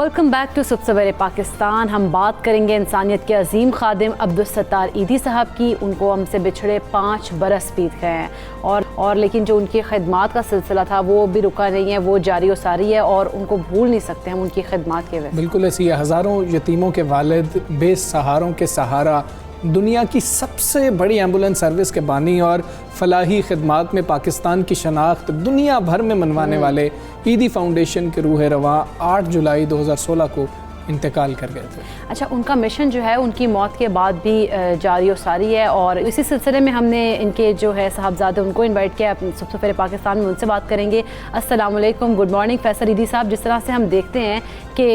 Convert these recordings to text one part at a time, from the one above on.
Welcome back to सुबह सवेरे पाकिस्तान। हम बात करेंगे इंसानियत के अजीम खादिम अब्दुल सत्तार ईदी साहब की। उनको हमसे बिछड़े 5 बरस बीत गए हैं और लेकिन जो उनकी खिदमात का सिलसिला था वो भी रुका नहीं है, वो जारी और सारी है और उनको भूल नहीं सकते हम उनकी खिदमात के वजह। बिल्कुल ऐसी है। हज़ारों यतीमों के वालिद, बेसहारों के सहारा, दुनिया की सबसे बड़ी एम्बुलेंस सर्विस के बानी और फलाही खिदमात में पाकिस्तान की शनाख्त दुनिया भर में मनवाने वाले ईदी फाउंडेशन के रूह रवां 8 जुलाई 2016 को इंतकाल कर गए थे। अच्छा, उनका मिशन जो है उनकी मौत के बाद भी जारी और सारी है और इसी सिलसिले में हमने इनके जो है साहबजादे उनको इनवाइट किया सबसे पहले पाकिस्तान में, उनसे बात करेंगे। अस्सलाम वालेकुम, गुड मॉर्निंग फैसल ईदी साहब। जिस तरह से हम देखते हैं कि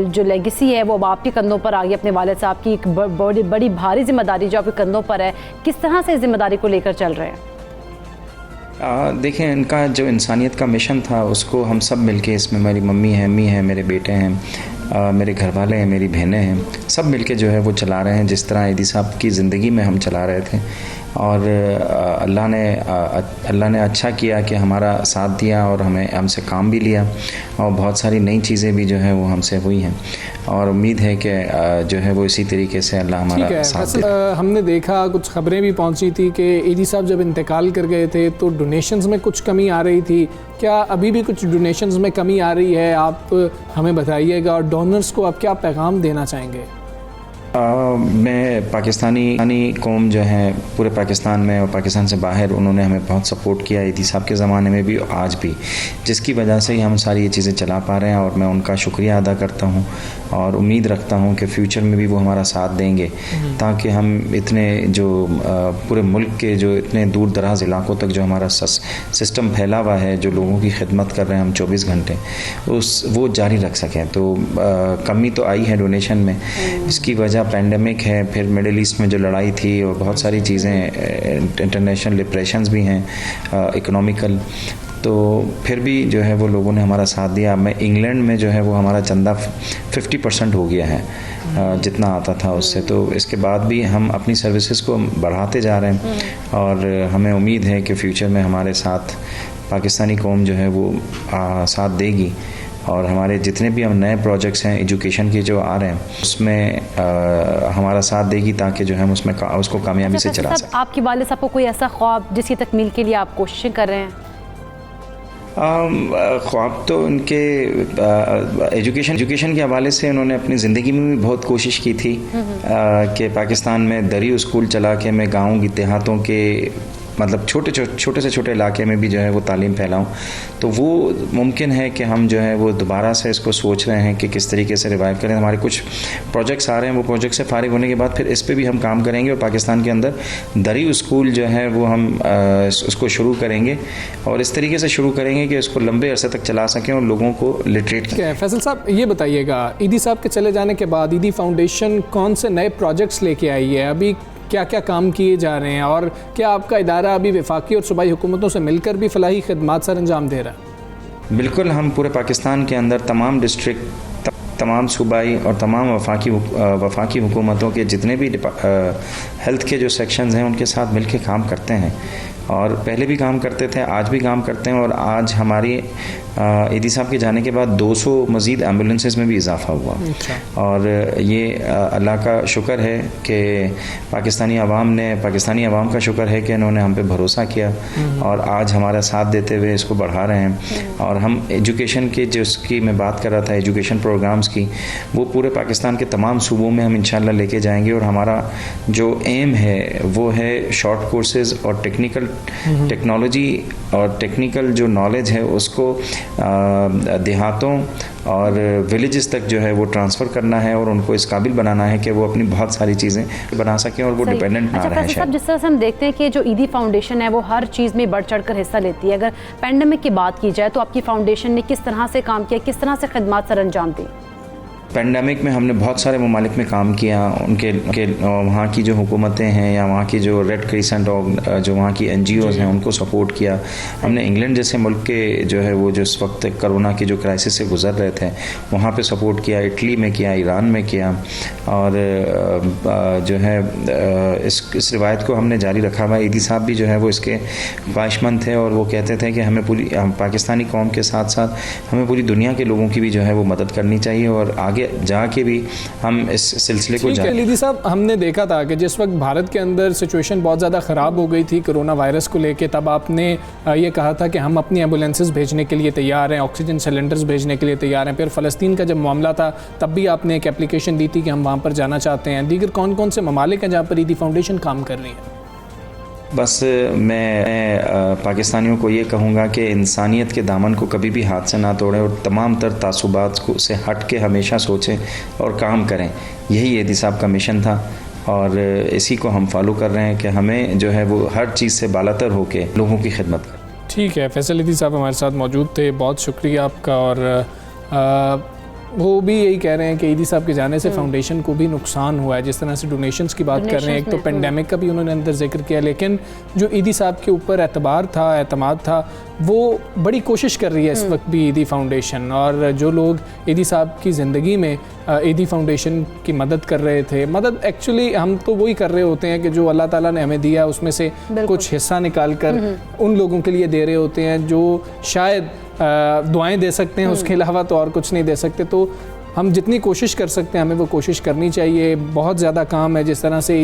जो लेगेसी है वो अब आपके कंधों पर आ गई, अपने वालिद साहब की एक बड़ी भारी जिम्मेदारी जो आपके कंधों पर है, किस तरह से इस जिम्मेदारी को लेकर चल रहे हैं? देखें, इनका जो इंसानियत का मिशन था उसको हम सब मिलके, इसमें मेरी मम्मी है, अम्मी है, मेरे बेटे हैं, मेरे घर वाले हैं, मेरी बहनें हैं, सब मिलके जो है वो चला रहे हैं जिस तरह ईदी साहब की ज़िंदगी में हम चला रहे थे। और अल्लाह ने अच्छा किया कि हमारा साथ दिया और हमसे काम भी लिया और बहुत सारी नई चीज़ें भी जो है वो हमसे हुई हैं और उम्मीद है कि जो है वो इसी तरीके से अल्लाह हमारा साथ दे। हमने देखा कुछ खबरें भी पहुंची थी कि ईदी साहब जब इंतकाल कर गए थे तो डोनेशंस में कुछ कमी आ रही थी। क्या अभी भी कुछ डोनेशंस में कमी आ रही है? आप हमें बताइएगा और डोनर्स को आप क्या पैगाम देना चाहेंगे? मैं पाकिस्तानी कौम जो है पूरे पाकिस्तान में और पाकिस्तान से बाहर, उन्होंने हमें बहुत सपोर्ट किया ईदी साहब के ज़माने में भी और आज भी, जिसकी वजह से ही हम सारी ये चीज़ें चला पा रहे हैं और मैं उनका शुक्रिया अदा करता हूँ और उम्मीद रखता हूँ कि फ्यूचर में भी वो हमारा साथ देंगे ताकि हम इतने जो पूरे मुल्क के जो इतने दूर दराज इलाकों तक जो हमारा सिस्टम फैला हुआ है, जो लोगों की खिदमत कर रहे हैं हम 24 घंटे, वो जारी रख सकें। तो कमी तो आई है डोनेशन में, इसकी वजह पैंडेमिक है, फिर मिडिल ईस्ट में जो लड़ाई थी और बहुत सारी चीज़ें, इंटरनेशनल डिप्रेशंस भी हैं, इकोनॉमिकल, तो फिर भी जो है वो लोगों ने हमारा साथ दिया। मैं इंग्लैंड में जो है वो हमारा चंदा 50% हो गया है जितना आता था उससे, तो इसके बाद भी हम अपनी सर्विसेज को बढ़ाते जा रहे हैं और हमें उम्मीद है कि फ्यूचर में हमारे साथ पाकिस्तानी कौम जो है वो साथ देगी और हमारे जितने भी हम नए प्रोजेक्ट्स हैं एजुकेशन के जो आ रहे हैं उसमें हमारा साथ देगी ताकि जो है हम उसको कामयाबी से चला सकें। आपके वालिद साहब को कोई ऐसा ख्वाब जिसकी तकमील के लिए आप कोशिशें कर रहे हैं? ख्वाब तो उनके एजुकेशन के हवाले से उन्होंने अपनी ज़िंदगी में भी बहुत कोशिश की थी कि पाकिस्तान में दरी स्कूल चला के मैं गाँव देहातों के मतलब छोटे से छोटे इलाके में भी जो है वो तालीम फैलाऊं, तो वो मुमकिन है कि हम जो है वो दोबारा से इसको सोच रहे हैं कि किस तरीके से रिवाइव करें। हमारे कुछ प्रोजेक्ट्स आ रहे हैं, वो प्रोजेक्ट से फारिग होने के बाद फिर इस पे भी हम काम करेंगे और पाकिस्तान के अंदर दरी स्कूल जो है वो हम उसको शुरू करेंगे और इस तरीके से शुरू करेंगे कि इसको लंबे अरसे तक चला सकें और लोगों को लिटरेट करें। फैसल साहब, ये बताइएगा, ईदी साहब के चले जाने के बाद ईदी फाउंडेशन कौन से नए प्रोजेक्ट्स लेके आई है? अभी क्या क्या काम किए जा रहे हैं और क्या आपका इदारा अभी वफाकी और सूबाई हुकूमतों से मिलकर भी फलाही खिदमात सर अंजाम दे रहा है? बिल्कुल, हम पूरे पाकिस्तान के अंदर तमाम डिस्ट्रिक्ट, तमाम सूबाई और तमाम वफाकी हुकूमतों के जितने भी हेल्थ के जो सेक्शंस हैं उनके साथ मिलकर काम करते हैं और पहले भी काम करते थे, आज भी काम करते हैं और आज हमारी ईदी साहब के जाने के बाद 200 मज़ीद एम्बुलेंसेस में भी इजाफा हुआ। और ये अल्लाह का शुक्र है कि पाकिस्तानी आवाम का शुक्र है कि इन्होंने हम पे भरोसा किया और आज हमारा साथ देते हुए इसको बढ़ा रहे हैं। और हम एजुकेशन के जिसकी मैं बात कर रहा था, एजुकेशन प्रोग्राम्स की, वो पूरे पाकिस्तान के तमाम सूबों में हम इंशाल्लाह लेके जाएंगे और हमारा जो एम है वो है शॉर्ट कोर्सेज़ और टेक्नोलॉजी और टेक्निकल जो नॉलेज है उसको देहातों और विलेजेस तक जो है वो ट्रांसफ़र करना है और उनको इस काबिल बनाना है कि वो अपनी बहुत सारी चीज़ें बना सकें और वो डिपेंडेंट ना रहें। अच्छा, जिस तरह से हम देखते हैं कि जो ईदी फाउंडेशन है वो हर चीज़ में बढ़ चढ़ कर हिस्सा लेती है। अगर पैंडेमिक की बात की जाए तो आपकी फाउंडेशन ने किस तरह से काम किया, किस तरह से खिदमात सर अंजाम दी? पेंडेमिक में हमने बहुत सारे ममालिक में काम किया, उनके वहाँ की जो हुकूमतें हैं या वहाँ की जो रेड क्रिसेंट और जो वहाँ की NGOs हैं उनको सपोर्ट किया। हमने इंग्लैंड जैसे मुल्क के जो है वो जो इस वक्त कोरोना की जो क्राइसिस से गुजर रहे थे वहाँ पे सपोर्ट किया, इटली में किया, ईरान में किया, और जो है इस रिवायत को हमने जारी रखा हुआ। ईदी साहब भी जो है वो इसके ख्वाहिशमंद थे और वो कहते थे कि हमें पूरी पाकिस्तानी कौम के साथ साथ हमें पूरी दुनिया के लोगों की भी जो है वो मदद करनी चाहिए और आगे जाके भी हम इस सिलसिले को जारी। लीदी साहब, हमने देखा था कि जिस वक्त भारत के अंदर सिचुएशन बहुत ज़्यादा ख़राब हो गई थी कोरोना वायरस को लेके, तब आपने ये कहा था कि हम अपनी एम्बुलेंसेस भेजने के लिए तैयार हैं, ऑक्सीजन सिलेंडर्स भेजने के लिए तैयार हैं। फिर फ़लस्तीन का जब मामला था तब भी आपने एक एप्लीकेशन दी थी कि हम वहाँ पर जाना चाहते हैं। दीगर कौन कौन से ममालिक हैं जहाँ पर ईदी फाउंडेशन काम कर रही है? बस मैं पाकिस्तानियों को ये कहूँगा कि इंसानियत के दामन को कभी भी हाथ से ना तोड़ें और तमाम तर तासुबात को से हट के हमेशा सोचें और काम करें। यही ईदी साहब का मिशन था और इसी को हम फॉलो कर रहे हैं कि हमें जो है वो हर चीज़ से बालातर होके लोगों की खिदमत करें। ठीक है, फैसल ईदी साहब हमारे साथ मौजूद थे, बहुत शुक्रिया आपका। और वो भी यही कह रहे हैं कि ईदी साहब के जाने से फाउंडेशन को भी नुकसान हुआ है। जिस तरह से डोनेशंस की बात कर रहे हैं, एक तो पेंडेमिक का भी उन्होंने अंदर जिक्र किया, लेकिन जो ईदी साहब के ऊपर एतबार था, एतमाद था, वो बड़ी कोशिश कर रही है इस वक्त भी ईदी फाउंडेशन। और जो लोग ईदी साहब की ज़िंदगी में ईदी फाउंडेशन की मदद कर रहे थे, मदद एक्चुअली हम तो वही कर रहे होते हैं कि जो अल्लाह ताला ने हमें दिया उसमें से कुछ हिस्सा निकाल कर उन लोगों के लिए दे रहे होते हैं जो शायद दुआएं दे सकते हैं, उसके अलावा तो और कुछ नहीं दे सकते। तो हम जितनी कोशिश कर सकते हैं हमें वो कोशिश करनी चाहिए। बहुत ज़्यादा काम है, जिस तरह से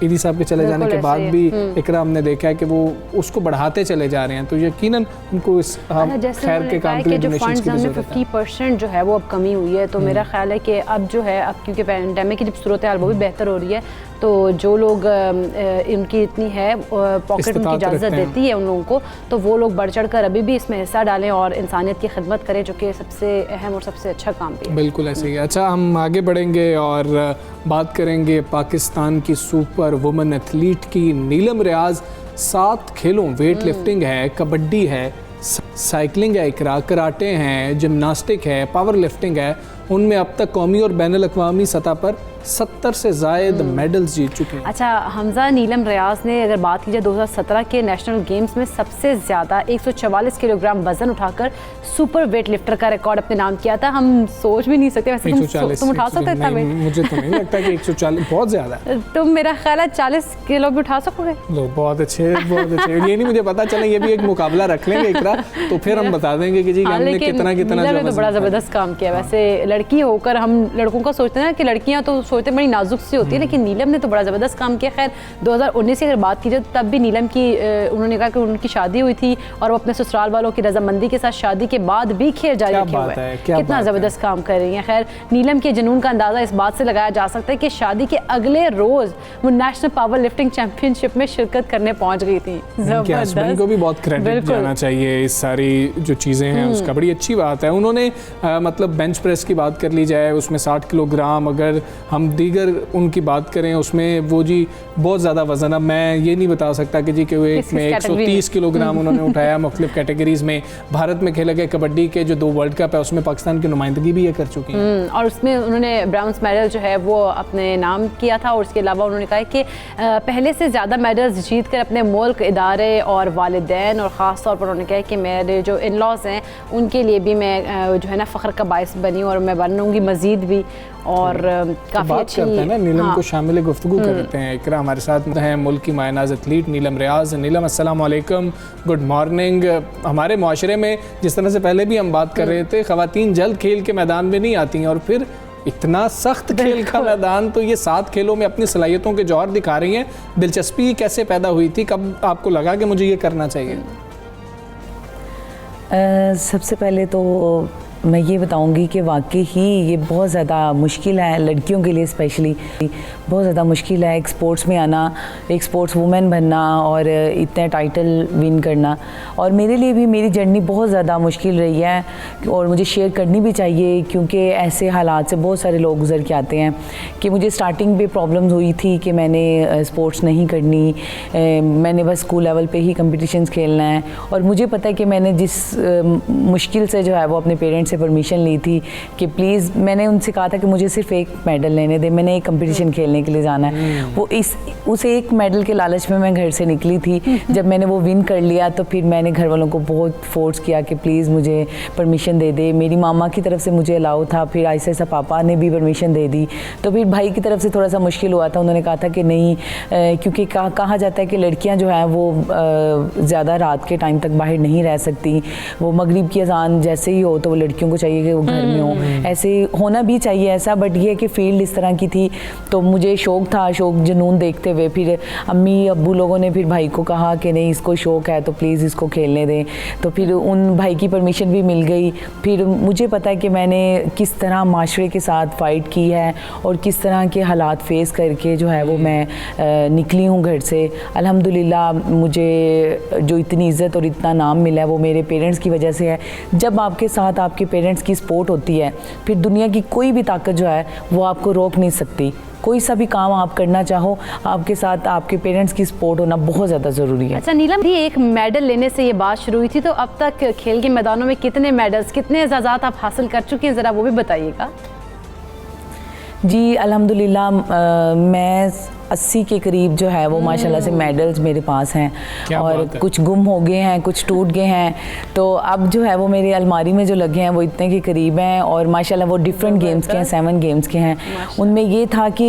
ईदी साहब के चले जाने के बाद भी इकरा हमने देखा है कि वो उसको बढ़ाते चले जा रहे हैं, तो यकीनन उनको इस खैर के काम के लिए डोनेशंस की ज़रूरत है। 50% जो है वो अब कमी हुई है, तो मेरा ख्याल है कि अब जो है अब क्योंकि पैंडेमिक की जब सूरत हाल वो भी बेहतर हो रही है, तो जो लोग इनकी इतनी है पॉकेट उनकी इजाज़त देती है उन लोगों को, तो वो लोग बढ़ चढ़ कर अभी भी इसमें हिस्सा डालें और इंसानियत की खिदमत करें, जो कि सबसे अहम और सबसे अच्छा काम भी है। बिल्कुल ऐसे ही। अच्छा, हम आगे बढ़ेंगे और बात करेंगे पाकिस्तान की सुपर वुमेन एथलीट की। नीलम रियाज 7 खेलों, वेट लिफ्टिंग है, कबड्डी है, साइकिलिंग है, इकरा, कराटे हैं, जिम्नास्टिक है, पावर लिफ्टिंग है, उनमें अब तक कौमी और बैनुल अक़वामी सतह पर 70 से ज़ायद मेडल्स जीत चुके हैं। अच्छा हमजा, नीलम रियाज ने अगर बात की जाए 2017 के नेशनल गेम्स में सबसे ज़्यादा 144 किलोग्राम वजन उठाकर सुपर वेट लिफ्टर का रिकॉर्ड अपने नाम किया था। हम सोच भी नहीं सकते वैसे तुम उठा सकते इतना वेट? मुझे तो नहीं लगता कि 140 बहुत ज़्यादा है। तुम मेरा ख्याल है 40 किलो भी उठा सकोगे। बहुत अच्छे, बहुत अच्छे। ये नहीं मुझे पता चला, ये भी एक मुकाबला रख लेंगे इकरा, तो फिर हम बता देंगे कि जी हमने कितना तो बड़ा ज़बरदस्त काम किया। वैसे लड़की होकर हम लड़कों का सोचते हैं कि लड़कियाँ तो सोचते बड़ी नाजुक सी होती है, लेकिन नीलम ने तो बड़ा ज़बरदस्त काम किया। खैर 2019 की अगर बात की जाए तब भी नीलम की उन्होंने कहा कि उनकी शादी हुई थी और वो अपने ससुराल वालों की रजामंदी के साथ शादी के बाद भी खेल जारी रखे हुए हैं। कितना ज़बरदस्त काम कर रही हैं। खैर नीलम के जुनून का अंदाज़ा इस बात से लगाया जा सकता है कि शादी के अगले रोज़ वो नेशनल पावर लिफ्टिंग चैंपियनशिप में शिरकत करने पहुँच गई थी। ज़बरदस्त को भी बहुत क्रेडिट जाना चाहिए, इस सारी जो चीज़ें हैं उसका बड़ी अच्छी बात है। उन्होंने मतलब बेंच प्रेस की बात कर ली जाए, उसमें 60 किलोग्राम, अगर हम दीगर उनकी बात करें उसमें वो जी बहुत ज़्यादा वज़न। अब मैं ये नहीं बता सकता कि जी कि वो एक में 130 किलोग्राम उन्होंने उठाया। मुख्तलिफ कैटेगरीज में भारत में खेले गए कबड्डी के जो 2 वर्ल्ड कप है उसमें पाकिस्तान की नुमाइंदगी भी ये कर चुकी हैं और उसमें उन्होंने ब्राउन्स मेडल जो है वो अपने नाम किया था। और उसके अलावा उन्होंने कहा कि पहले से ज़्यादा मेडल्स जीत कर अपने मुल्क, इदारे और वालिदैन और ख़ास तौर पर उन्होंने कहा कि मेरे जो इन लॉज हैं उनके लिए भी मैं जो है ना फ़ख्र का बाइस बनी और मैं बनूँगी मज़ीद भी। और काफ़ी अच्छी करते हैं ना, नीलम को शामिल गुफ्तगू करते हैं। इकरा हमारे साथ हैं मुल्क की मायनाज़ एथलीट नीलम रियाज। नीलम अस्सलाम वालेकुम, गुड मॉर्निंग। हमारे माशरे में जिस तरह से पहले भी हम बात कर रहे थे, ख़वातीन जल्द खेल के मैदान में नहीं आती हैं और फिर इतना सख्त खेल का मैदान, तो ये 7 खेलों में अपनी सलाहियतों के जौहर दिखा रही हैं। दिलचस्पी कैसे पैदा हुई थी, कब आपको लगा कि मुझे ये करना चाहिए? सबसे पहले तो मैं ये बताऊंगी कि वाकई ही ये बहुत ज़्यादा मुश्किल है लड़कियों के लिए, स्पेशली बहुत ज़्यादा मुश्किल है एक स्पोर्ट्स में आना, एक स्पोर्ट्स वूमेन बनना और इतने टाइटल विन करना। और मेरे लिए भी मेरी जर्नी बहुत ज़्यादा मुश्किल रही है और मुझे शेयर करनी भी चाहिए, क्योंकि ऐसे हालात से बहुत सारे लोग गुजर के आते हैं कि मुझे स्टार्टिंग पे प्रॉब्लम्स हुई थी कि मैंने स्पोर्ट्स नहीं करनी, मैंने बस स्कूल लेवल पे ही कंपटीशंस खेलना है। और मुझे पता है कि मैंने जिस मुश्किल से जो है वो अपने पेरेंट्स से से परमिशन ली थी कि प्लीज़, मैंने उनसे कहा था कि मुझे सिर्फ एक मेडल लेने दे, मैंने एक कंपटीशन खेलने के लिए जाना है। वो उस एक मेडल के लालच में मैं घर से निकली थी। जब मैंने वो विन कर लिया तो फिर मैंने घर वालों को बहुत फोर्स किया कि प्लीज़ मुझे परमिशन दे दे। मेरी मामा की तरफ से मुझे अलाउ था, फिर ऐसे ऐसा पापा ने भी परमिशन दे दी। तो फिर भाई की तरफ से थोड़ा सा मुश्किल हुआ था, उन्होंने कहा था कि नहीं, क्योंकि कहा जाता है कि लड़कियां जो हैं वो ज़्यादा रात के टाइम तक बाहर नहीं रह सकती। वो मगरिब की अजान जैसे ही हो तो वो लड़कियों को चाहिए कि वो घर में हो, ऐसे होना भी चाहिए ऐसा। बट ये है कि फील्ड इस तरह की थी, तो मुझे शौक़ था, शौक़ जुनून देखते हुए फिर अम्मी अब्बू लोगों ने फिर भाई को कहा कि नहीं, इसको शौक़ है तो प्लीज़ इसको खेलने दें। तो फिर उन भाई की परमिशन भी मिल गई। फिर मुझे पता है कि मैंने किस तरह माशरे के साथ फ़ाइट की है और किस तरह के हालात फेस करके जो है वो मैं निकली हूँ घर से। अल्हम्दुलिल्लाह मुझे जो इतनी इज़्ज़त और इतना नाम मिला है वो मेरे पेरेंट्स की वजह से है। जब आपके साथ आपके पेरेंट्स की सपोर्ट होती है, फिर दुनिया की कोई भी ताकत जो है वो आपको रोक नहीं सकती। कोई सा भी काम आप करना चाहो, आपके साथ आपके पेरेंट्स की सपोर्ट होना बहुत ज़्यादा ज़रूरी है। अच्छा नीलम, भी एक मेडल लेने से ये बात शुरू हुई थी, तो अब तक खेल के मैदानों में कितने मेडल्स, कितने एजाज़ात आप हासिल कर चुके हैं, ज़रा वो भी बताइएगा। जी अल्हम्दुलिल्लाह मैं 80 के करीब जो है वो माशाल्लाह से मेडल्स मेरे पास हैं और कुछ गुम हो गए हैं, कुछ टूट गए हैं। तो अब जो है वो मेरी अलमारी में जो लगे हैं वो इतने के करीब हैं और माशाल्लाह वो डिफरेंट गेम्स के हैं, 7 गेम्स के हैं। उनमें ये था कि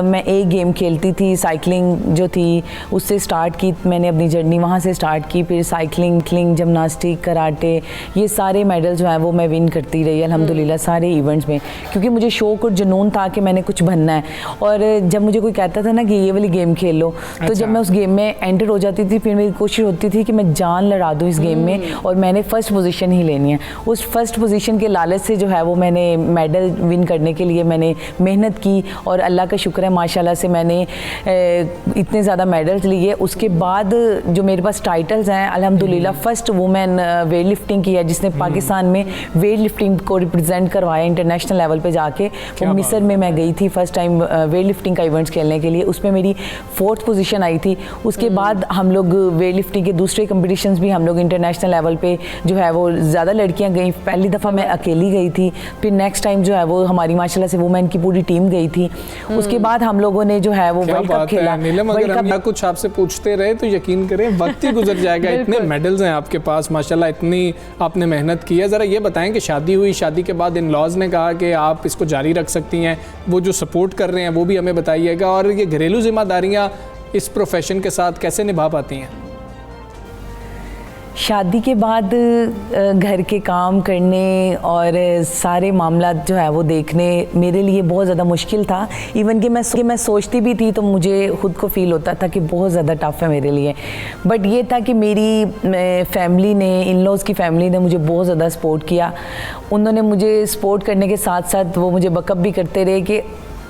मैं एक गेम खेलती थी, साइकिलिंग जो थी उससे स्टार्ट की मैंने अपनी जर्नी, वहाँ से स्टार्ट की। फिर साइकिलिंग, जिमनास्टिक, कराटे, ये सारे मेडल जो हैं वो मैं विन करती रही अल्हम्दुलिल्लाह सारे इवेंट्स में, क्योंकि मुझे शौक़ और जुनून था कि मैंने कुछ बनना है। और जब मुझे कोई कहता था ना कि ये वाली गेम खेल लो, तो जब मैं उस गेम में एंटर हो जाती थी फिर मेरी कोशिश होती थी कि मैं जान लड़ा दूं इस गेम में और मैंने फर्स्ट पोजीशन ही लेनी है। उस फर्स्ट पोजीशन के लालच से जो है वो मैंने मेडल विन करने के लिए मैंने मेहनत की और अल्लाह का शुक्र है माशाल्लाह से मैंने इतने ज़्यादा मेडल्स लिए। उसके बाद जो मेरे पास टाइटल्स हैं अल्हम्दुलिल्लाह, फर्स्ट वुमेन वेट लिफ्टिंग की है जिसने पाकिस्तान में वेट लिफ्टिंग को रिप्रेजेंट करवाया इंटरनेशनल लेवल पे जाके। वो मिस्र में मैं गई थी फर्स्ट टाइम वेट लिफ्टिंग का इवेंट्स खेलने के लिए, उसमें मेरी 4th पोजीशन आई थी। उसके बाद हम लोग वेट लिफ्टिंग के दूसरे कंपटीशंस भी हम लोग इंटरनेशनल लेवल पे जो है वो ज़्यादा लड़कियां गई। पहली दफ़ा मैं अकेली गई थी, फिर नेक्स्ट टाइम जो है वो हमारी माशाल्लाह से वुमेन की पूरी टीम गई थी। उसके बाद हम लोगों ने जो है वो वर्ल्ड कप खेला। नीलम, अगर हम कुछ आपसे पूछते रहे तो यकीन करें वक्त ही गुजर जाएगा। इतने मेडल्स हैं आपके पास माशाल्लाह, इतनी आपने मेहनत की है। ज़रा ये बताएं कि शादी हुई, शादी के बाद इन लॉज ने कहा कि आप इसको जारी रख सकती हैं, वो जो सपोर्ट कर रहे हैं वो भी हमें बताइएगा। और ये घरेलू जिम्मेदारियां इस प्रोफेशन के साथ कैसे निभा पाती हैं? शादी के बाद घर के काम करने और सारे मामला जो है वो देखने मेरे लिए बहुत ज़्यादा मुश्किल था। इवन कि मैं सोचती भी थी तो मुझे ख़ुद को फील होता था कि बहुत ज़्यादा टफ है मेरे लिए। बट ये था कि मेरी फैमिली ने, इन लॉज़ की फैमिली ने मुझे बहुत ज़्यादा सपोर्ट किया। उन्होंने मुझे सपोर्ट करने के साथ साथ वो मुझे बकअप भी करते रहे कि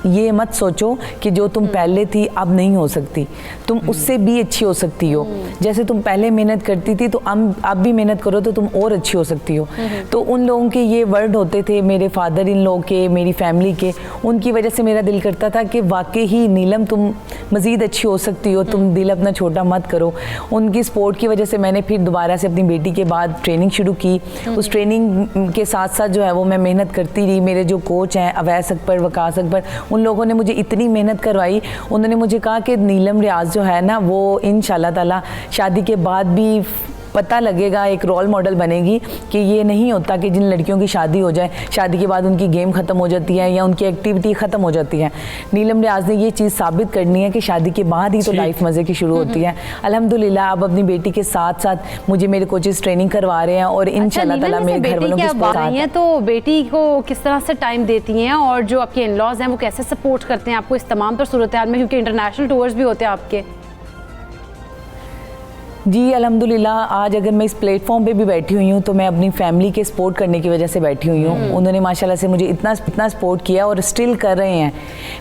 ये मत सोचो कि जो तुम पहले थी अब नहीं हो सकती, तुम उससे भी अच्छी हो सकती हो। जैसे तुम पहले मेहनत करती थी तो अब भी मेहनत करो तो तुम और अच्छी हो सकती हो। तो उन लोगों के ये वर्ड होते थे, मेरे फादर इन लोग के, मेरी फैमिली के, उनकी वजह से मेरा दिल करता था कि वाकई ही नीलम तुम मज़ीद अच्छी हो सकती हो, तुम दिल अपना छोटा मत करो। उनकी सपोर्ट की वजह से मैंने फिर दोबारा से अपनी बेटी के बाद ट्रेनिंग शुरू की। उस ट्रेनिंग के साथ साथ जो है वो मैं मेहनत करती रही। मेरे जो कोच हैं अवैस अकबर, वकास अकबर, उन लोगों ने मुझे इतनी मेहनत करवाई। उन्होंने मुझे कहा कि नीलम रियाज जो है ना वो इंशाल्लाह ताला शादी के बाद भी पता लगेगा, एक रोल मॉडल बनेगी कि ये नहीं होता कि जिन लड़कियों की शादी हो जाए, शादी के बाद उनकी गेम ख़त्म हो जाती है या उनकी एक्टिविटी ख़त्म हो जाती है। नीलम रियाज ने ये चीज़ साबित करनी है कि शादी के बाद ही तो लाइफ मज़े की शुरू होती है। अल्हम्दुलिल्लाह अब अपनी बेटी के साथ साथ मुझे मेरे कोचेस ट्रेनिंग करवा रहे हैं और इंशाल्लाह ताला मेरे घर वालों की सपोर्ट है। तो बेटी को किस तरह से टाइम देती हैं और जो आपके इन लॉज हैं वो कैसे सपोर्ट करते हैं आपको इस तमाम तर सूरत हाल में, क्योंकि इंटरनेशनल टूर्स भी होते हैं आपके? जी अल्हम्दुलिल्लाह आज अगर मैं इस प्लेटफॉर्म पे भी बैठी हुई हूँ तो मैं अपनी फैमिली के सपोर्ट करने की वजह से बैठी हुई हूँ। उन्होंने माशाल्लाह से मुझे इतना सपोर्ट किया और स्टिल कर रहे हैं।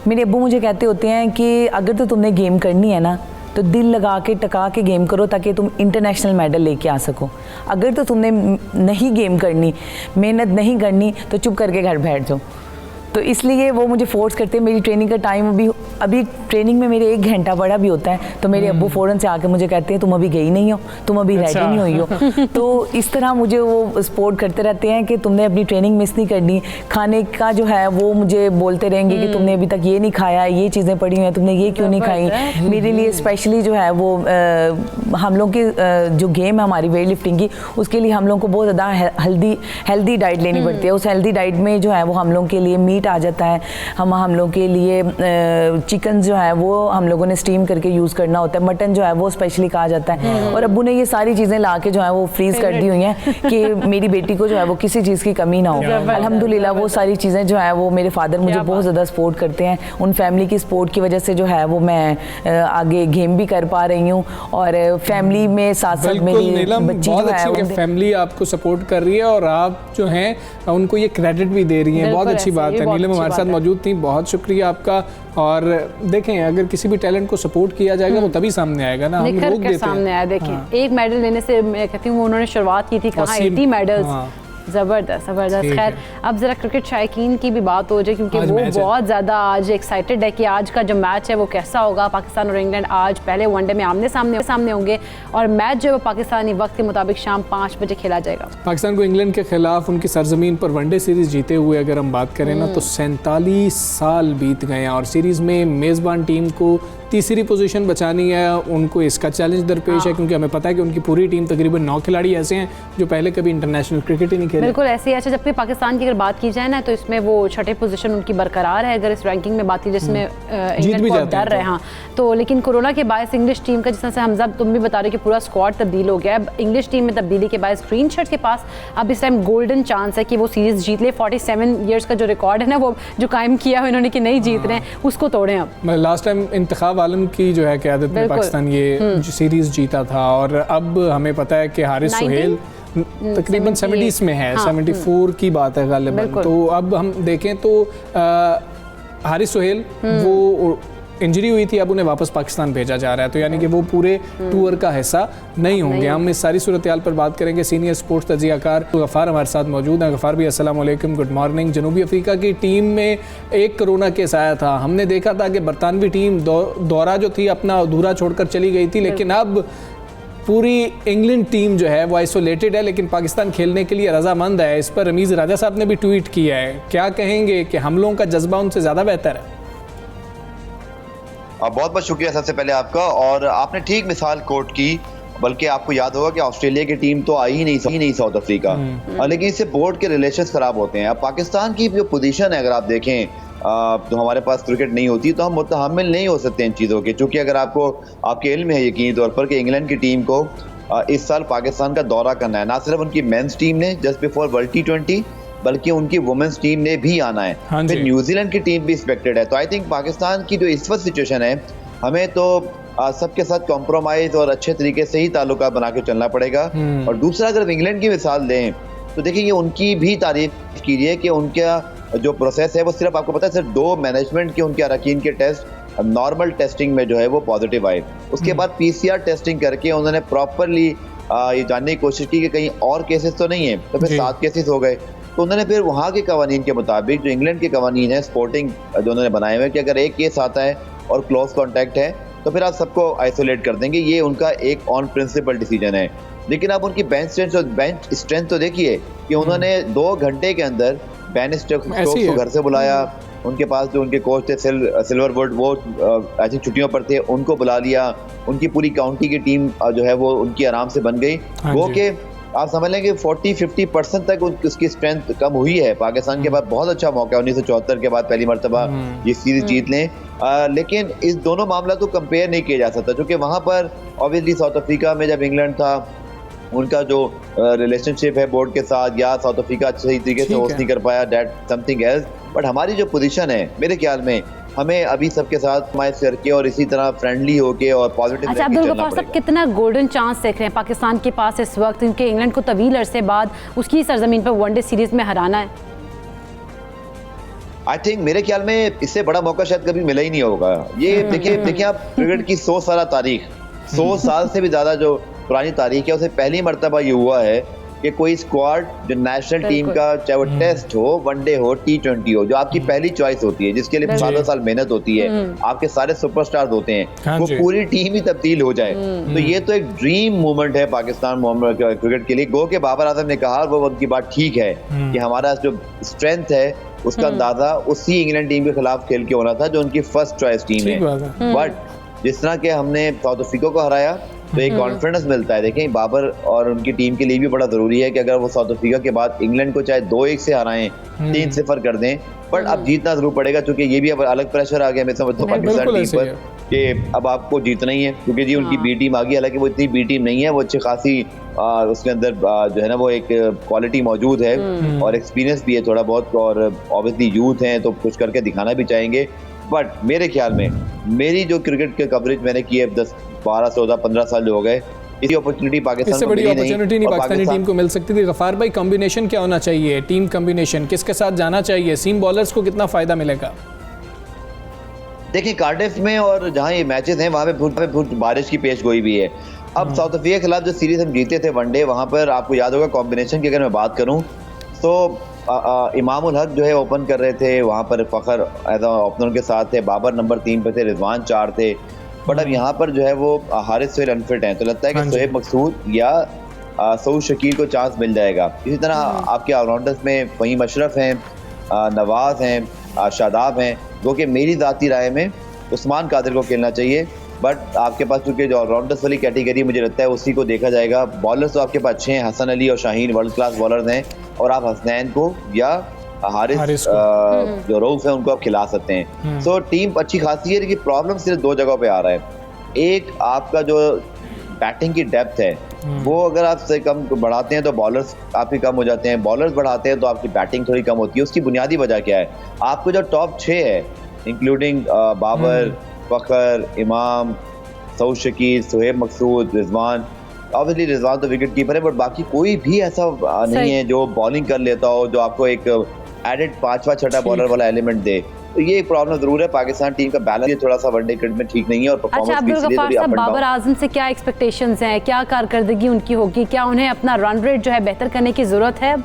मेरे अब्बू मुझे कहते होते हैं कि अगर तो तुमने गेम करनी है ना तो दिल लगा के टका के गेम करो ताकि तुम इंटरनेशनल मेडल लेके आ सको। अगर तो तुमने नहीं गेम करनी, मेहनत नहीं करनी तो चुप करके घर बैठ जाओ। तो इसलिए वो मुझे फोर्स करते हैं। मेरी ट्रेनिंग का टाइम अभी अभी ट्रेनिंग में मेरे 1 घंटा बड़ा भी होता है तो मेरे अब्बू फ़ौरन से आके मुझे कहते हैं तुम अभी गई नहीं हो, तुम अभी रेडी नहीं हुई हो। तो इस तरह मुझे वो सपोर्ट करते रहते हैं कि तुमने अपनी ट्रेनिंग मिस नहीं करनी। खाने का जो है वो मुझे बोलते रहेंगे कि तुमने अभी तक ये नहीं खाया, ये चीज़ें पड़ी हुई हैं, तुमने ये क्यों नहीं खाई। मेरे लिए स्पेशली जो है वो हम लोग की जो गेम है हमारी वेट लिफ्टिंग की, उसके लिए हम लोग को बहुत ज़्यादा हेल्दी डाइट लेनी पड़ती है। उस हेल्दी डाइट में जो है वो हम लोग के लिए मीट आ जाता है, हम लोग के लिए चिकन जो है वो हम लोगों ने स्टीम करके यूज़ करना होता है, मटन जो है वो स्पेशली कहा जाता है। और अब्बू ने ये सारी चीज़ें ला के जो है वो फ्रीज़ कर दी हुई हैं कि मेरी बेटी को जो है वो किसी चीज़ की कमी ना हो। अल्हम्दुलिल्लाह वो सारी चीज़ें जो है वो मेरे फादर मुझे बहुत ज़्यादा सपोर्ट करते हैं। उन फैमिली की सपोर्ट की वजह से जो है वो मैं आगे गेम भी कर पा रही हूँ और फैमिली में साथ साथ मेरी बच्ची जो है फैमिली आपको सपोर्ट कर रही है और आप जो हैं उनको ये क्रेडिट भी दे रही हैं। बहुत अच्छी बात है। नीलम हमारे साथ मौजूद थी, बहुत शुक्रिया आपका। और देखें अगर किसी भी टैलेंट को सपोर्ट किया जाएगा वो तभी सामने आएगा ना, हम रोक देते सामने आया। देखिए एक मेडल लेने से मैं कहती हूँ उन्होंने शुरुआत की थी कहाँ 80 मेडल्स। ज़बरदस्त ज़बरदस्त। खैर अब ज़रा क्रिकेट शायकीन की भी बात हो जाए क्योंकि वो बहुत ज़्यादा आज एक्साइटेड है कि आज का जो मैच है वो कैसा होगा। पाकिस्तान और इंग्लैंड आज पहले वनडे में आमने सामने होंगे और मैच जो है वो पाकिस्तानी वक्त के मुताबिक शाम 5 बजे खेला जाएगा। पाकिस्तान को इंग्लैंड के खिलाफ उनकी सरजमीन पर वनडे सीरीज़ जीते हुए अगर हम बात करें ना तो 47 साल बीत गए हैं और सीरीज़ में मेज़बान टीम को तीसरी पोजीशन बचानी है। उनको इसका चैलेंज दरपेश है क्योंकि हमें पता है कि उनकी पूरी टीम तकरीबन 9 खिलाड़ी ऐसे हैं जो पहले कभी इंटरनेशनल क्रिकेट ही नहीं खेले। बिल्कुल ऐसे ही। अच्छा जबकि पाकिस्तान की अगर बात की जाए ना तो इसमें वो 6ठे पोजीशन उनकी बरकरार है अगर इस रैंकिंग में बात की जिसमें इंग्लैंड को डर रहे। हाँ तो लेकिन कोरोना के बायस इंग्लिश टीम का जिस तरह से हमजा तुम भी बता रहे हो कि पूरा स्क्वाड तब्दील हो गया है। इंग्लिश टीम में तब्दीली के बायस ग्रीन शर्ट्स के पास अब इस टाइम गोल्डन चांस है कि वो सीरीज जीत ले। 47 ईयर्स का जो रिकॉर्ड है ना वो जो कायम किया है इन्होंने कि नहीं जीत रहे हैं उसको तोड़ें। अब लास्ट टाइम इंतखाब आलम की जो है क़यादत में पाकिस्तान ये सीरीज जीता था और अब हमें पता है कि हारिस सोहेल तकरीबन 70s में है। 74 की बात है गालिबन। तो अब हम देखें तो हारिस सोहेल वो इंजरी हुई थी, अब उन्हें वापस पाकिस्तान भेजा जा रहा है तो यानी कि वो पूरे टूर का हिस्सा नहीं होंगे। हम इस सारी सूरत हाल पर बात करेंगे। सीनियर स्पोर्ट्स तजियाकार गफ़ार हमारे साथ मौजूद हैं। गफ़ार भी अस्सलाम वालेकुम, गुड मॉर्निंग। जनूबी अफ्रीका की टीम में एक कोरोना केस आया था, हमने देखा था कि बरतानवी टीम दौरा जो थी अपना अधूरा छोड़कर चली गई थी, लेकिन अब पूरी इंग्लैंड टीम जो है वो आइसोलेटेड है लेकिन पाकिस्तान खेलने के लिए रजामंद है। इस पर रमीज़ राजा साहब ने भी ट्वीट किया है। क्या कहेंगे कि हम लोगों का जज्बा उनसे ज़्यादा बेहतर है? बहुत बहुत शुक्रिया सबसे पहले आपका। और आपने ठीक मिसाल कोट की, बल्कि आपको याद होगा कि ऑस्ट्रेलिया की टीम तो आई ही नहीं साउथ अफ्रीका, लेकिन इससे बोर्ड के रिलेशंस खराब होते हैं। अब पाकिस्तान की जो पोजीशन है अगर आप देखें तो हमारे पास क्रिकेट नहीं होती तो हम मुतहम्मिल नहीं हो सकते इन चीज़ों के, क्योंकि अगर आपके इल्म है यकीनी तौर पर कि इंग्लैंड की टीम को इस साल पाकिस्तान का दौरा करना है। ना सिर्फ उनकी मेंस टीम ने जस्ट बिफोर वर्ल्ड T20 बल्कि उनकी वुमेन्स टीम ने भी आना है। फिर न्यूजीलैंड की टीम भी एक्सपेक्टेड है। तो आई थिंक पाकिस्तान की जो इस वक्त सिचुएशन है हमें तो सबके साथ कॉम्प्रोमाइज़ और अच्छे तरीके से ही ताल्लुकात बना के चलना पड़ेगा। और दूसरा अगर इंग्लैंड की मिसाल दें तो देखिए ये उनकी भी तारीफ कीजिए कि उनका जो प्रोसेस है वो सिर्फ आपको पता है सिर्फ 2 मैनेजमेंट के उनके अरकान के टेस्ट नॉर्मल टेस्टिंग में जो है वो पॉजिटिव आए। उसके बाद PCR टेस्टिंग करके उन्होंने प्रॉपरली ये जानने की कोशिश की कि कहीं और केसेस तो नहीं है, तो फिर 7 केसेस हो गए। तो उन्होंने फिर वहाँ के कवानीन के मुताबिक जो इंग्लैंड के कवानीन है स्पोर्टिंग जो उन्होंने बनाए हुए कि अगर एक केस आता है और क्लोज कॉन्टैक्ट है तो फिर आप सबको आइसोलेट कर देंगे। ये उनका एक ऑन प्रिंसिपल डिसीजन है। लेकिन आप उनकी बेंच स्ट्रेंथ तो देखिए कि उन्होंने 2 घंटे के अंदर बेन स्टोक्स को घर से बुलाया। उनके पास जो उनके कोच थे सिल्वरवुड वो आई थिंक छुट्टियों पर थे, उनको बुला लिया। उनकी पूरी काउंटी की टीम जो है वो उनकी आराम से बन गई। वो कि आप समझ लें कि 40-50% तक उसकी स्ट्रेंथ कम हुई है। पाकिस्तान के बाद बहुत अच्छा मौका है 1974 के बाद पहली मरतबा ये सीरीज जीत लें। लेकिन इस दोनों मामला तो कंपेयर नहीं किया जा सकता, क्योंकि वहाँ पर ऑब्वियसली साउथ अफ्रीका में जब इंग्लैंड था उनका जो रिलेशनशिप है बोर्ड के साथ या साउथ अफ्रीका सही तरीके से होस्ट नहीं कर पाया, दैट समथिंग एल्स। बट हमारी जो पोजीशन है मेरे ख्याल में हमें अभी सबके साथ माइस करके और इसी तरह फ्रेंडली होके और पॉजिटिव अच्छा अब्दुल गफ्फार साहब कितना गोल्डन चांस देख रहे हैं पाकिस्तान के पास इस वक्त, क्योंकि इंग्लैंड को तवील अरसे बाद उसकी सरजमीन पर वनडे सीरीज में हराना है? आई थिंक मेरे ख्याल में इससे बड़ा मौका शायद कभी मिला ही नहीं होगा। ये देखिए आप क्रिकेट की 100 साल से भी ज्यादा जो पुरानी तारीख है उसे पहली मरतबा ये हुआ है कि कोई स्क्वाड जो नेशनल टीम बिल्कुल। का, चाहे वो टेस्ट हो, वनडे हो, T20 हो, जो आपकी पहली चॉइस होती है, जिसके लिए सालों साल मेहनत होती है, आपके सारे सुपरस्टार्स होते हैं, हाँ वो जी। पूरी टीम ही तब्दील हो जाए, तो ये तो एक ड्रीम मोमेंट है पाकिस्तान क्रिकेट के लिए। गो के बाबर आजम ने कहा, वो उनकी बात ठीक है, कि हमारा जो स्ट्रेंथ है उसका अंदाजा उसी इंग्लैंड टीम के खिलाफ खेल के होना था जो उनकी फर्स्ट चॉइस टीम ठीक बात है। बट जिस तरह के हमने साउथ अफ्रीका को हराया, तो एक कॉन्फिडेंस मिलता है। देखें, बाबर और उनकी टीम के लिए भी बड़ा जरूरी है कि अगर वो साउथ अफ्रीका के बाद इंग्लैंड को चाहे 2-1 से हराएं, 3-0 कर दें, बट अब जीतना जरूर पड़ेगा, क्योंकि ये भी अब अलग प्रेशर आ गया मैं समझता हूँ पाकिस्तान बिल्कुल टीम ऐसे पर, ही है। कि अब आपको जीतना ही है, क्योंकि जी उनकी बी टीम आ गई। हालांकि वो इतनी बी टीम नहीं है, वो अच्छी खासी उसके अंदर जो है ना वो एक क्वालिटी मौजूद है और एक्सपीरियंस भी है थोड़ा बहुत, और ऑब्वियसली यूथ हैं तो कुछ करके दिखाना भी चाहेंगे। बट मेरे ख्याल में मेरी जो क्रिकेट के कवरेज मैंने की है 10, 12, 14, 15 साल जो हो गए, इसी अपॉर्चुनिटी पाकिस्तान इससे को बड़ी मिली अपॉर्चुनिटी नहीं और पाकिस्तानी टीम को मिल सकती थी। गफार भाई, कॉम्बिनेशन क्या होना चाहिए? टीम कॉम्बिनेशन किसके साथ जाना चाहिए? सीम बॉलर्स को कितना फायदा मिलेगा? देखिए, कार्डिफ में और जहाँ ये मैचेस हैं वहाँ पे बहुत बारिश की पेश गोई भी है। अब साउथ अफ्रीका के खिलाफ जो सीरीज हम जीते थे वनडे, वहाँ पर आपको याद होगा कॉम्बिनेशन की अगर मैं बात करूँ तो इमाम उल हक जो है ओपन कर रहे थे, वहाँ पर फ़खर एज ओपनर के साथ थे, बाबर नंबर 3 पे थे, रिजवान 4 थे। बट अब यहाँ पर जो है वो हारिस सोहेल अनफिट हैं, तो लगता है कि सोहेब मकसूद या सऊद शकील को चांस मिल जाएगा। इसी तरह आपके ऑलराउंडर्स में फ़हीम अशरफ हैं, नवाज हैं, शादाब हैं, जो कि मेरी ज़ाती राय में उस्मान कादिर को खेलना चाहिए। बट आपके पास चूंकि जो ऑलराउंडर्स वाली कैटेगरी मुझे लगता है उसी को देखा जाएगा। बॉलर्स तो आपके पास अच्छे हैं, हसन अली और शाहीन वर्ल्ड क्लास बॉलर्स हैं, और आप हसनैन को या हारिस जो रऊफ है उनको आप खिला सकते हैं। सो टीम अच्छी खासी है, लेकिन प्रॉब्लम सिर्फ 2 जगहों पे आ रहा है। एक, आपका जो बैटिंग की डेप्थ है वो अगर आप से कम बढ़ाते हैं तो बॉलर्स आपके कम हो जाते हैं, बॉलर्स बढ़ाते हैं तो आपकी बैटिंग थोड़ी कम होती है। उसकी बुनियादी वजह क्या है? आपको जो टॉप 6 है, इंक्लूडिंग बाबर, फ़खर, इमाम, सऊद शकील, सोहेब मकसूद, रिजवान, ऑब्वियसली रिजवान तो विकेट कीपर है, बट बाकी कोई भी ऐसा नहीं है जो बॉलिंग कर लेता हो, जो आपको एक एडेड 5वां 6ठा बॉलर वाला एलिमेंट दे। तो ये एक प्रॉब्लम जरूर है। पाकिस्तान टीम का बैलेंस थोड़ा सा वनडे क्रिकेट में ठीक नहीं है, और अच्छा, परफॉर्मेंस भी अब्दुल इसलिए गफ्फार थोड़ी साहब, अप एंड बाबर डाउन। आजम से क्या एक्सपेक्टेशंस हैं? क्या कारकर्दगी उनकी होगी? क्या उन्हें अपना रन रेट जो है बेहतर करने की जरूरत है?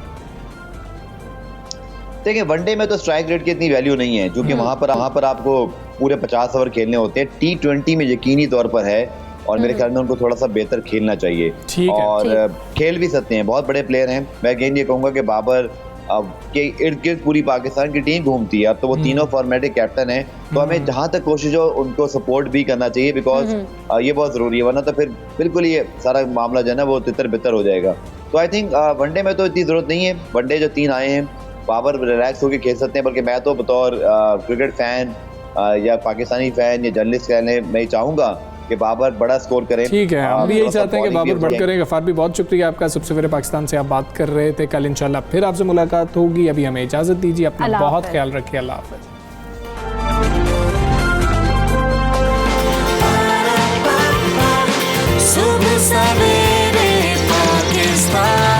देखिए, वनडे में तो स्ट्राइक रेट की इतनी वैल्यू नहीं है, क्योंकि वहाँ पर आपको पूरे 50 ओवर खेलने होते हैं। T20 में यकीनी तौर पर है, और मेरे ख्याल में उनको थोड़ा सा बेहतर खेलना चाहिए, ठीक है, और खेल भी सकते हैं, बहुत बड़े प्लेयर हैं। मैं अगेन ये कहूँगा कि बाबर के इर्द गिर्द पूरी पाकिस्तान की टीम घूमती है, अब तो वो तीनों फॉर्मेट के कैप्टन हैं, तो हमें जहाँ तक कोशिश हो उनको सपोर्ट भी करना चाहिए, बिकॉज ये बहुत ज़रूरी है, वरना तो फिर बिल्कुल ये सारा मामला जो है ना वो तितर बितर हो जाएगा। तो आई थिंक वनडे में तो इतनी ज़रूरत नहीं है। वनडे जो 3 आए हैं, बाबर रिलैक्स होकर खेल सकते हैं, बल्कि मैं तो बतौर क्रिकेट फ़ैन या पाकिस्तानी फ़ैन या जर्नलिस्ट कहने मैं चाहूँगा कि बाबर बड़ा स्कोर करें। ठीक है, हम भी यही चाहते हैं कि बाबर बड़ा करें। करें। गफार भी बहुत शुक्रिया आपका, सबसे पहले पाकिस्तान से आप बात कर रहे थे। कल इंशाल्लाह फिर आपसे मुलाकात होगी। अभी हमें इजाज़त दीजिए, अपना अल्लाह बहुत हाफ़िज़। ख्याल रखिए। अल्लाह हाफ़िज़। सुबह सवेरे पाकिस्तान।